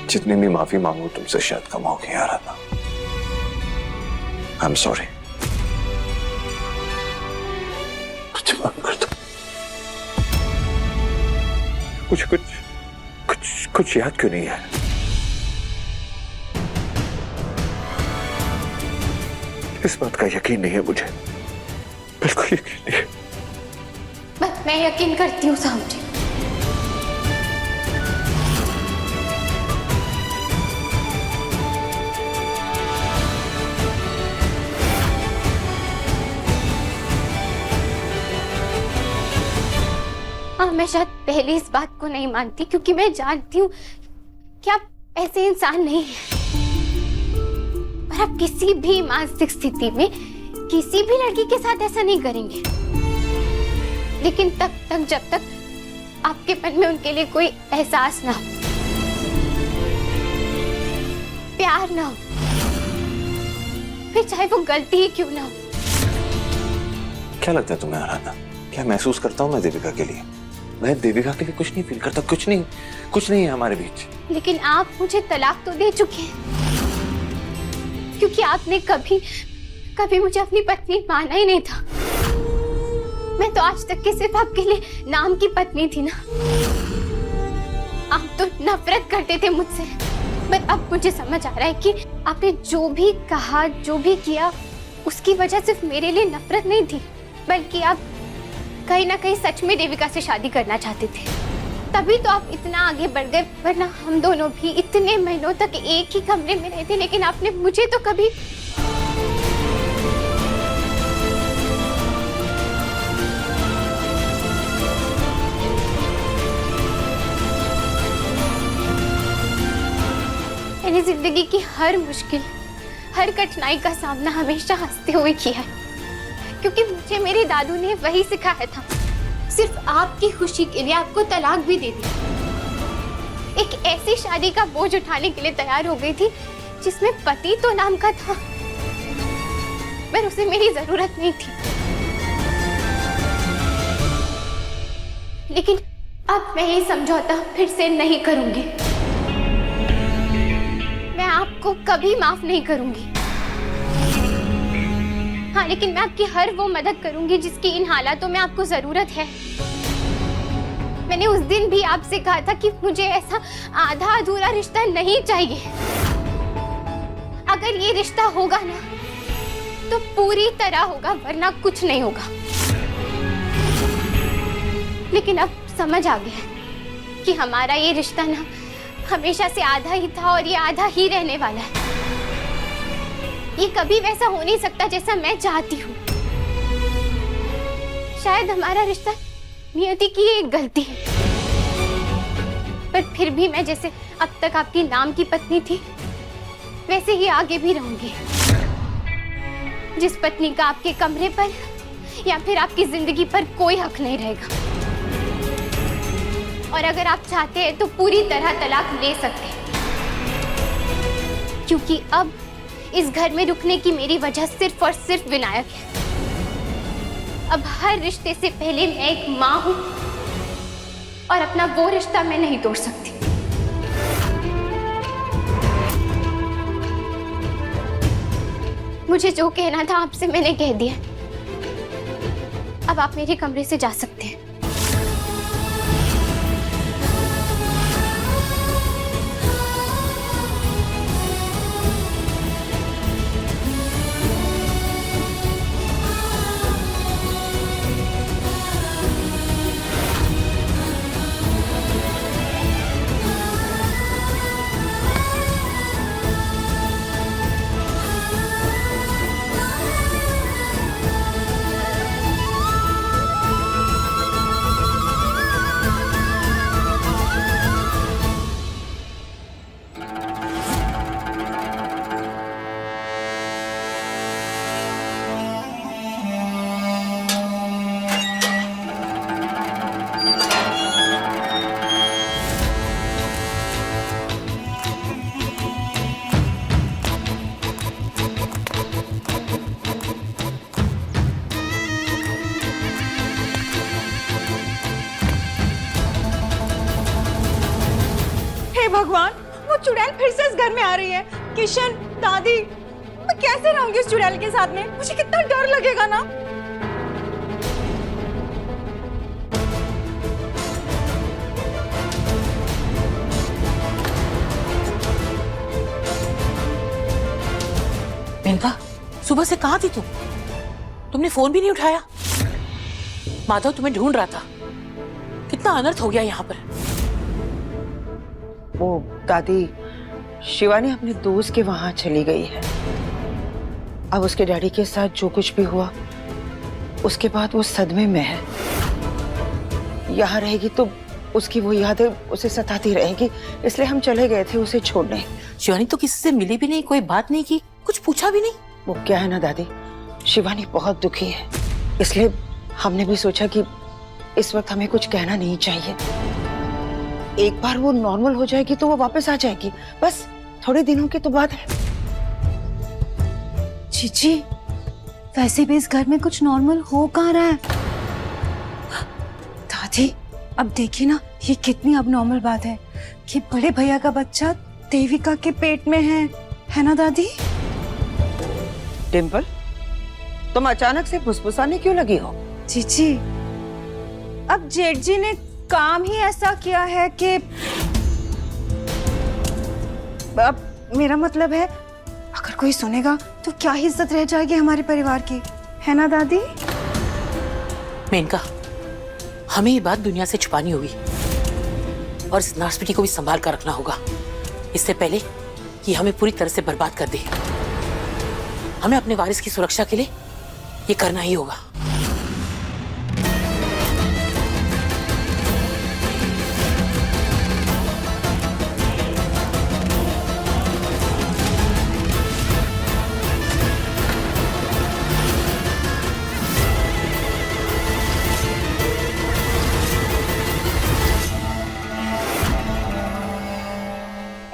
जितनी भी माफी मांगू तुमसे शायद कम होगी आराधना। I am sorry. कुछ माफ कर दो। कुछ कुछ कुछ कुछ याद क्यों नहीं है? इस बात का यकीन नहीं है मुझे, बिल्कुल यकीन नहीं है। मैं यकीन करती हूँ साहब जी। हाँ, मैं शायद पहले इस बात को नहीं मानती क्योंकि मैं जानती हूँ कि आप ऐसे इंसान नहीं हैं। पर आप किसी भी मानसिक स्थिति में किसी भी लड़की के साथ ऐसा नहीं करेंगे। लेकिन तब तक जब तक आपके मन में उनके लिए कोई एहसास ना हो, प्यार ना हो, फिर चाहे वो गलती ही क्यों ना हो। क्या लगता है तुम्हें आराधना, क्या महसूस करता हूँ मैं देविका के लिए? मैं देविका के लिए कुछ नहीं फील करता, कुछ नहीं है हमारे बीच। लेकिन आप मुझे तलाक तो दे चुके हैं, क्योंकि आपने कभी मुझे अपनी पत्नी माना ही नहीं था। मैं तो आज तक के सिर्फ आपके लिए नाम की पत्नी थी ना। आप तो नफरत करते थे मुझसे, पर अब मुझे समझ आ रहा है कि आपने जो भी कहा, जो भी किया, उसकी वजह सिर्फ मेरे लिए नफरत नहीं थी, बल्कि आप कहीं ना कहीं सच में देविका से शादी करना चाहते थे। तभी तो आप इतना आगे बढ़ गए, वरना हम दोनों भी इतने महीनों तक एक ही कमरे में रहते। लेकिन आपने मुझे तो कभी मैंने जिंदगी की हर मुश्किल, हर कठिनाई का सामना हमेशा हंसते हुए किया है, क्योंकि मुझे मेरे दादू ने वही सिखाया था। सिर्फ आपकी खुशी के लिए आपको तलाक भी दे दी। एक ऐसी शादी का बोझ उठाने के लिए तैयार हो गई थी जिसमें पति तो नाम का था, पर उसे मेरी जरूरत नहीं थी। लेकिन अब मैं ये समझौता फिर से नहीं करूंगी। मैं आपको कभी माफ नहीं करूंगी। हाँ, लेकिन मैं आपकी हर वो मदद करूंगी जिसकी इन हालातों में आपको जरूरत है। मैंने उस दिन भी आपसे कहा था कि मुझे ऐसा आधा अधूरा रिश्ता नहीं चाहिए। अगर ये रिश्ता होगा ना तो पूरी तरह होगा, वरना कुछ नहीं होगा। लेकिन अब समझ आ गया कि हमारा ये रिश्ता ना हमेशा से आधा ही था और ये आधा ही रहने वाला है। ये कभी वैसा हो नहीं सकता जैसा मैं चाहती हूँ। शायद हमारा रिश्ता नियति की एक गलती है, पर फिर भी मैं जैसे अब तक आपकी नाम की पत्नी थी, वैसे ही आगे भी रहूंगी। जिस पत्नी का आपके कमरे पर या फिर आपकी जिंदगी पर कोई हक नहीं रहेगा। और अगर आप चाहते हैं तो पूरी तरह तलाक ले सकते हैं, क्योंकि अब इस घर में रुकने की मेरी वजह सिर्फ और सिर्फ विनायक है। अब हर रिश्ते से पहले मैं एक माँ हूं और अपना वो रिश्ता मैं नहीं तोड़ सकती। मुझे जो कहना था आपसे मैंने कह दिया। अब आप मेरे कमरे से जा सकते हैं। भगवान, वो चुड़ैल फिर से इस घर में आ रही है। किशन, दादी, मैं कैसे रहूंगी उस चुड़ैल के साथ में? मुझे कितना डर लगेगा ना। मेनका, सुबह से कहाँ थी तुम? तुमने फोन भी नहीं उठाया। माधव तुम्हें ढूंढ रहा था। कितना अनर्थ हो गया यहाँ पर। वो दादी, शिवानी अपने दोस्त के वहां चली गई है। अब उसके डैडी के साथ जो कुछ भी हुआ उसके बाद वो सदमे में है। यहाँ रहेगी तो उसकी वो यादें उसे सताती रहेगी, इसलिए हम चले गए थे उसे छोड़ने। शिवानी तो किसी से मिली भी नहीं, कोई बात नहीं की, कुछ पूछा भी नहीं। वो क्या है ना दादी, शिवानी बहुत दुखी है, इसलिए हमने भी सोचा कि इस वक्त हमें कुछ कहना नहीं चाहिए। एक बार वो नॉर्मल हो जाएगी तो वो वापस आ जाएगी, बस थोड़े दिनों की तो बात है। जीजी, वैसे भी इस घर में कुछ नॉर्मल हो कहाँ रहा है? दादी, अब देखिए ना, ये कितनी अब नॉर्मल बात है कि बड़े भैया का बच्चा देविका के पेट में है ना दादी? डिम्पल, तुम अचानक से फुसफुसाने क्यों लगी हो? जीजी, अब जेठ जी ने काम ही ऐसा किया है कि अब मेरा मतलब है, अगर कोई सुनेगा तो क्या इज्जत रह जाएगी हमारे परिवार की, है ना दादी? मेनका, हमें ये बात दुनिया से छुपानी होगी और इस नर्स बेटी को भी संभाल कर रखना होगा, इससे पहले कि हमें पूरी तरह से बर्बाद कर दे। हमें अपने वारिस की सुरक्षा के लिए ये करना ही होगा।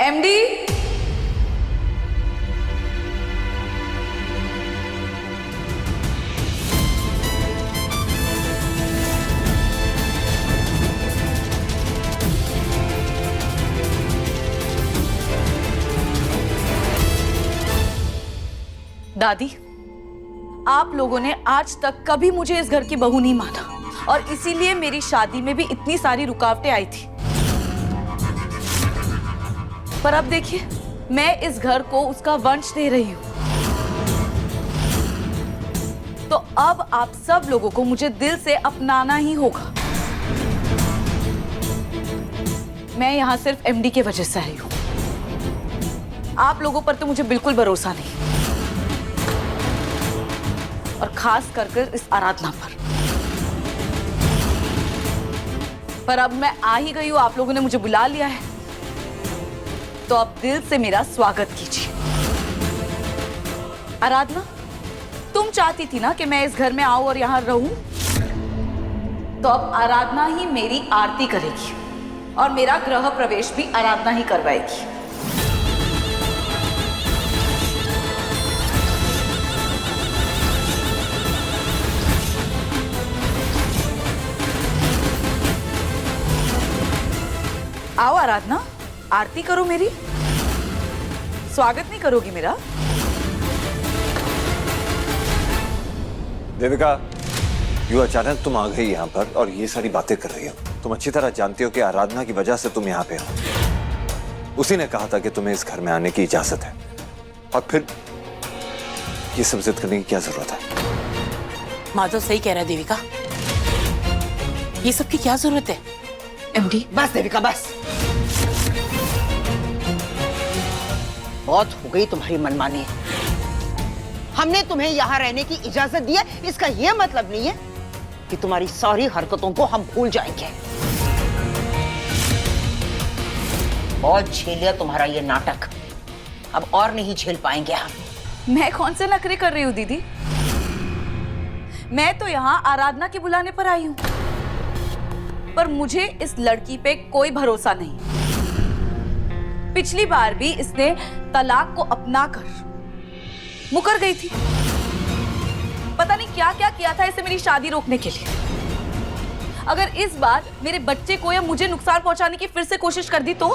एमडी, दादी, आप लोगों ने आज तक कभी मुझे इस घर की बहू नहीं माना और इसीलिए मेरी शादी में भी इतनी सारी रुकावटें आई थी। पर अब देखिए, मैं इस घर को उसका वंश दे रही हूं, तो अब आप सब लोगों को मुझे दिल से अपनाना ही होगा। मैं यहां सिर्फ एमडी की वजह से आई हूं। आप लोगों पर तो मुझे बिल्कुल भरोसा नहीं, और खास कर इस आराधना पर अब मैं आ ही गई हूं, आप लोगों ने मुझे बुला लिया है, तो अब दिल से मेरा स्वागत कीजिए। आराधना, तुम चाहती थी ना कि मैं इस घर में आऊं और यहां रहूं, तो अब आराधना ही मेरी आरती करेगी और मेरा गृह प्रवेश भी आराधना ही करवाएगी। आओ आराधना, आरती करो मेरी। स्वागत नहीं करोगी मेरा? देविका, यू अचानक तुम आ गई यहाँ पर और ये सारी बातें कर रही हो। तुम अच्छी तरह जानती हो कि आराधना की वजह से तुम यहाँ पे हो। उसी ने कहा था कि तुम्हें इस घर में आने की इजाजत है, और फिर ये सब जिद करने की क्या जरूरत है? माधव सही कह रहा है देविका, ये सब की क्या जरूरत है? एमडी, बस देविका, बस बहुत हो गई तुम्हारी मनमानी। हमने तुम्हें यहाँ रहने की इजाजत दी है, इसका यह मतलब नहीं है कि तुम्हारी सारी हरकतों को हम भूल जाएंगे। बहुत झेल लिया तुम्हारा ये नाटक, अब और नहीं झेल पाएंगे हम। मैं कौन से नखरे कर रही हूँ दीदी? मैं तो यहाँ आराधना के बुलाने पर आई हूँ, पर मुझे इस लड़की पे कोई भरोसा नहीं। पिछली बार भी इसने तलाक को अपनाकर मुकर गई थी। पता नहीं क्या क्या किया था इसे मेरी शादी रोकने के लिए। अगर इस बार मेरे बच्चे को या मुझे नुकसान पहुंचाने की फिर से कोशिश कर दी तो